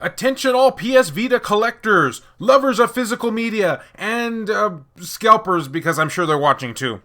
Attention all PS Vita collectors, lovers of physical media, and scalpers, because I'm sure they're watching too.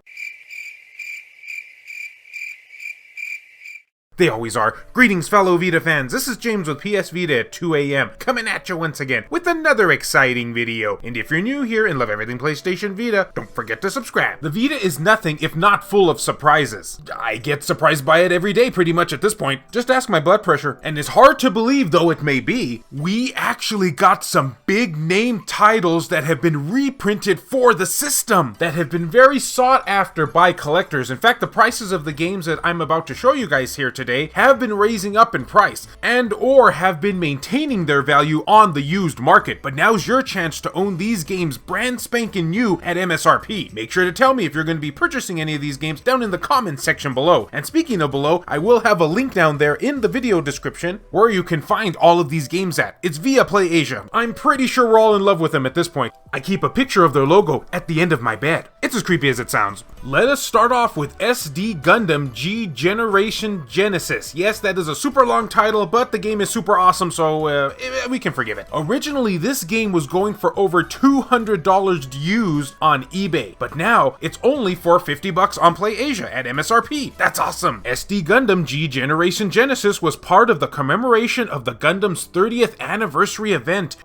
They always are. Greetings, fellow Vita fans. This is James with PS Vita at 2 AM, coming at you once again with another exciting video. And if you're new here and love everything PlayStation Vita, don't forget to subscribe. The Vita is nothing if not full of surprises. I get surprised by it every day pretty much at this point. Just ask my blood pressure. And as hard to believe though it may be, we actually got some big name titles that have been reprinted for the system, that have been very sought after by collectors. In fact, the prices of the games that I'm about to show you guys here today have been raising up in price and or have been maintaining their value on the used market. But now's your chance to own these games brand spanking new at MSRP. Make sure to tell me if you're going to be purchasing any of these games down in the comments section below. And speaking of below, I will have a link down there in the video description where you can find all of these games at. It's via Play Asia. I'm pretty sure we're all in love with them at this point. I keep a picture of their logo at the end of my bed. It's as creepy as it sounds. Let us start off with SD Gundam G Generation Genesis. Yes, that is a super long title, but the game is super awesome, so we can forgive it. Originally, this game was going for over $200 used on eBay, but now it's only for $50 on Play Asia at MSRP. That's awesome. SD Gundam G Generation Genesis was part of the commemoration of the Gundam's 30th anniversary event.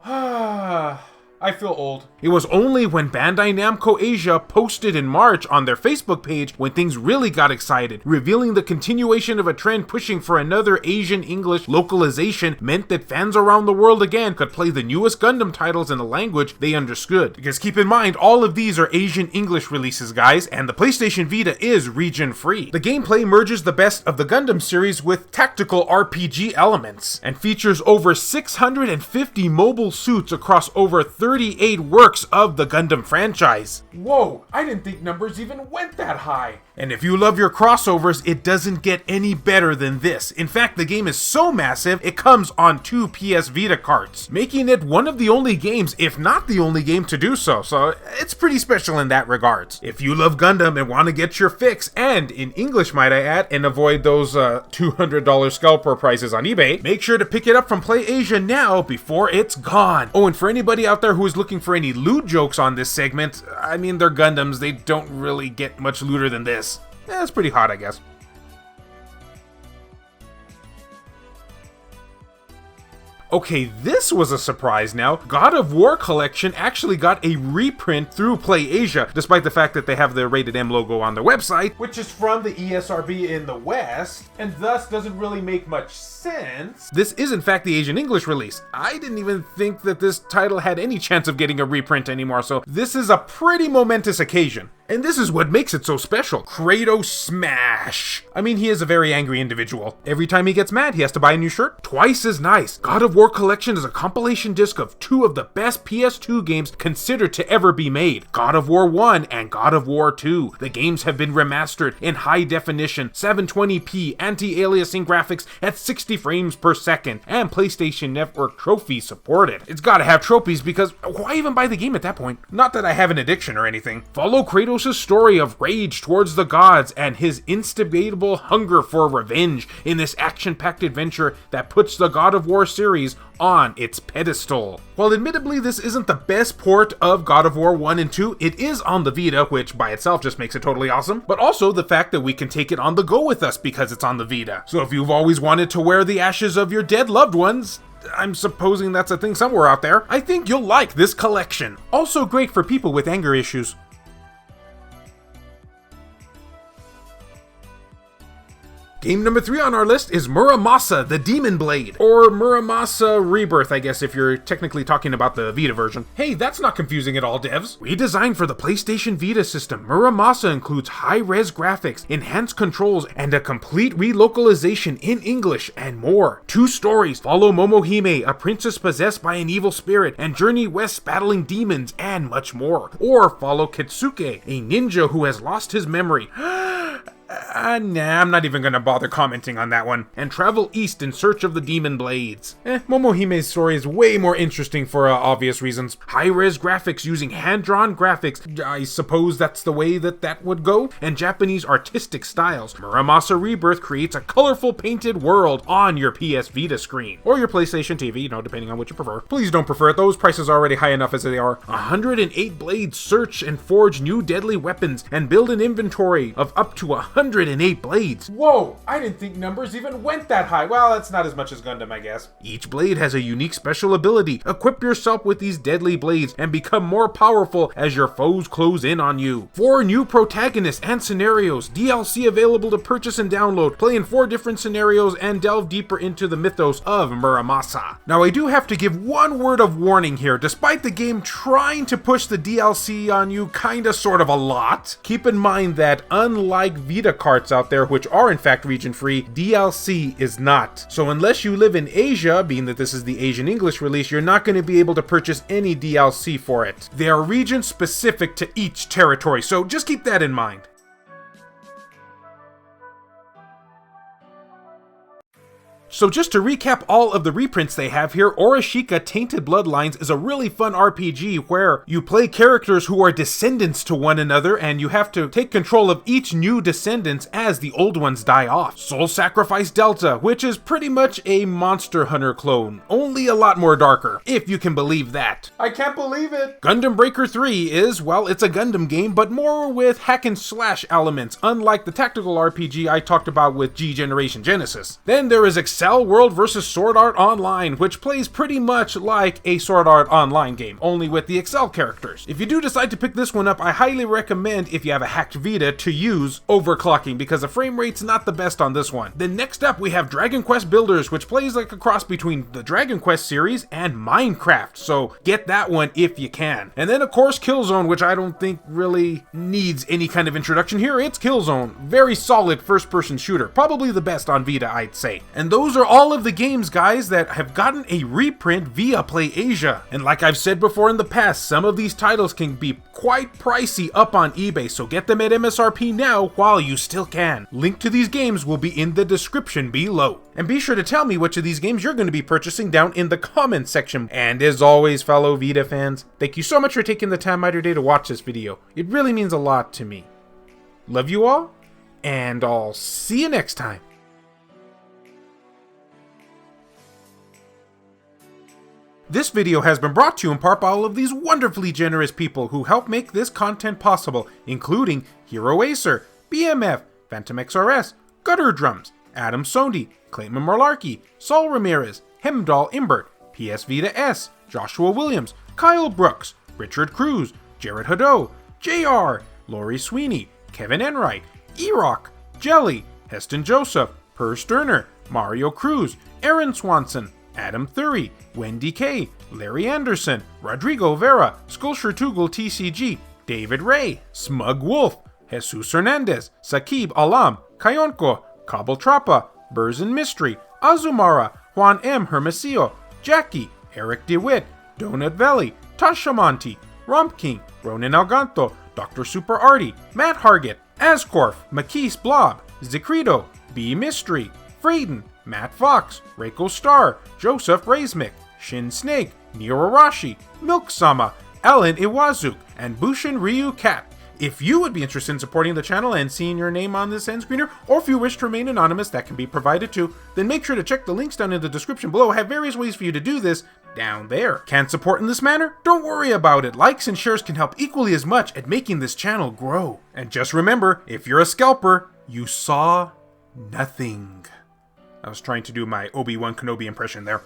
I feel old. It was only when Bandai Namco Asia posted in March on their Facebook page when things really got excited. Revealing the continuation of a trend pushing for another Asian English localization meant that fans around the world again could play the newest Gundam titles in a language they understood. Because keep in mind, all of these are Asian English releases, guys, and the PlayStation Vita is region free. The gameplay merges the best of the Gundam series with tactical RPG elements and features over 650 mobile suits across over 38 works of the Gundam franchise. Whoa, I didn't think numbers even went that high. And if you love your crossovers, it doesn't get any better than this. In fact, the game is so massive, it comes on 2 PS Vita carts, making it one of the only games, if not the only game to do so. So it's pretty special in that regards. If you love Gundam and want to get your fix, and in English might I add, and avoid those $200 scalper prices on eBay, make sure to pick it up from Play Asia now before it's gone. Oh, and for anybody out there who is looking for any loot jokes on this segment, I mean, they're Gundams, they don't really get much looter than this. Yeah, it's pretty hot, I guess. Okay, this was a surprise now. God of War Collection actually got a reprint through Play Asia, despite the fact that they have the Rated M logo on their website, which is from the ESRB in the West, and thus doesn't really make much sense. This is in fact the Asian English release. I didn't even think that this title had any chance of getting a reprint anymore, so this is a pretty momentous occasion. And this is what makes it so special. Kratos smash. I mean, he is a very angry individual. Every time he gets mad, he has to buy a new shirt. Twice as nice. God of War Collection is a compilation disc of 2 of the best PS2 games considered to ever be made. God of War 1 and God of War 2. The games have been remastered in high definition, 720p anti-aliasing graphics at 60 frames per second, and PlayStation Network trophy supported. It's gotta have trophies because why even buy the game at that point? Not that I have an addiction or anything. Follow Kratos' story of rage towards the gods and his insatiable hunger for revenge in this action-packed adventure that puts the God of War series on its pedestal. While admittedly this isn't the best port of God of War 1 and 2, it is on the Vita, which by itself just makes it totally awesome, but also the fact that we can take it on the go with us because it's on the Vita. So if you've always wanted to wear the ashes of your dead loved ones, I'm supposing that's a thing somewhere out there, I think you'll like this collection. Also great for people with anger issues. Game number 3 on our list is Muramasa the Demon Blade, or Muramasa Rebirth, I guess if you're technically talking about the Vita version. Hey, that's not confusing at all, devs. Redesigned for the PlayStation Vita system, Muramasa includes high-res graphics, enhanced controls, and a complete relocalization in English, and more. 2 stories follow Momohime, a princess possessed by an evil spirit, and journey west battling demons, and much more. Or follow Kitsuke, a ninja who has lost his memory. Nah, I'm not even gonna bother commenting on that one. And travel east in search of the demon blades. Momohime's story is way more interesting for obvious reasons. High-res graphics using hand-drawn graphics, I suppose that's the way that would go, and Japanese artistic styles. Muramasa Rebirth creates a colorful painted world on your PS Vita screen, or your PlayStation TV, depending on what you prefer. Please don't prefer it, those prices are already high enough as they are. 108 blades search and forge new deadly weapons, and build an inventory of up to 108 blades. Whoa, I didn't think numbers even went that high. Well, that's not as much as Gundam, I guess. Each blade has a unique special ability. Equip yourself with these deadly blades and become more powerful as your foes close in on you. 4 new protagonists and scenarios, DLC available to purchase and download. Play in 4 different scenarios and delve deeper into the mythos of Muramasa. Now, I do have to give one word of warning here. Despite the game trying to push the DLC on you kinda sort of a lot, keep in mind that unlike Vita carts out there, which are in fact region free, DLC is not. So unless you live in Asia, being that this is the Asian English release, you're not going to be able to purchase any DLC for it. They are region specific to each territory, so just keep that in mind. So just to recap all of the reprints they have here, Oreshika Tainted Bloodlines is a really fun RPG where you play characters who are descendants to one another, and you have to take control of each new descendants as the old ones die off. Soul Sacrifice Delta, which is pretty much a Monster Hunter clone, only a lot more darker, if you can believe that. I can't believe it! Gundam Breaker 3 is, well, it's a Gundam game, but more with hack and slash elements, unlike the tactical RPG I talked about with G Generation Genesis. Then there is Accel World vs. Sword Art Online, which plays pretty much like a Sword Art Online game, only with the Accel characters. If you do decide to pick this one up, I highly recommend, if you have a hacked Vita, to use overclocking, because the frame rate's not the best on this one. Then next up we have Dragon Quest Builders, which plays like a cross between the Dragon Quest series and Minecraft, so get that one if you can. And then of course Killzone, which I don't think really needs any kind of introduction here. It's Killzone. Very solid first-person shooter, probably the best on Vita, I'd say. And those are all of the games, guys, that have gotten a reprint via PlayAsia. And like I've said before in the past, some of these titles can be quite pricey up on eBay, so get them at MSRP now while you still can. Link to these games will be in the description below. And be sure to tell me which of these games you're going to be purchasing down in the comments section. And as always, fellow Vita fans, thank you so much for taking the time out of your day to watch this video. It really means a lot to me. Love you all, and I'll see you next time. This video has been brought to you in part by all of these wonderfully generous people who help make this content possible, including Hero Acer, BMF, Phantom XRS, Gutter Drums, Adam Sondi, Clayton Marlarkey, Saul Ramirez, Hemdahl Imbert, PS Vita S, Joshua Williams, Kyle Brooks, Richard Cruz, Jared Hadot, JR, Lori Sweeney, Kevin Enright, E-Rock, Jelly, Heston Joseph, Per Sterner, Mario Cruz, Aaron Swanson, Adam Thury, Wendy K, Larry Anderson, Rodrigo Vera, Skulshur Tugul TCG, David Ray, Smug Wolf, Jesus Hernandez, Sakib Alam, Kayonko, Kabul Trappa, Burzin Mystery, Azumara, Juan M. Hermosillo, Jackie, Eric DeWitt, Donut Valley, Tasha Monty, Romp King, Ronan Alganto, Dr. Super Artie, Matt Hargett, Ascorf, Makis Blob, Zicrito, B Mystery, Frayden, Matt Fox, Reiko Star, Joseph Razmik, Shin Snake, Neo Arashi, Milk Sama, Ellen Iwazuk, and Bushin Ryu Cat. If you would be interested in supporting the channel and seeing your name on this end screener, or if you wish to remain anonymous, that can be provided too, then make sure to check the links down in the description below. I have various ways for you to do this down there. Can't support in this manner? Don't worry about it. Likes and shares can help equally as much at making this channel grow. And just remember, if you're a scalper, you saw nothing. I was trying to do my Obi-Wan Kenobi impression there.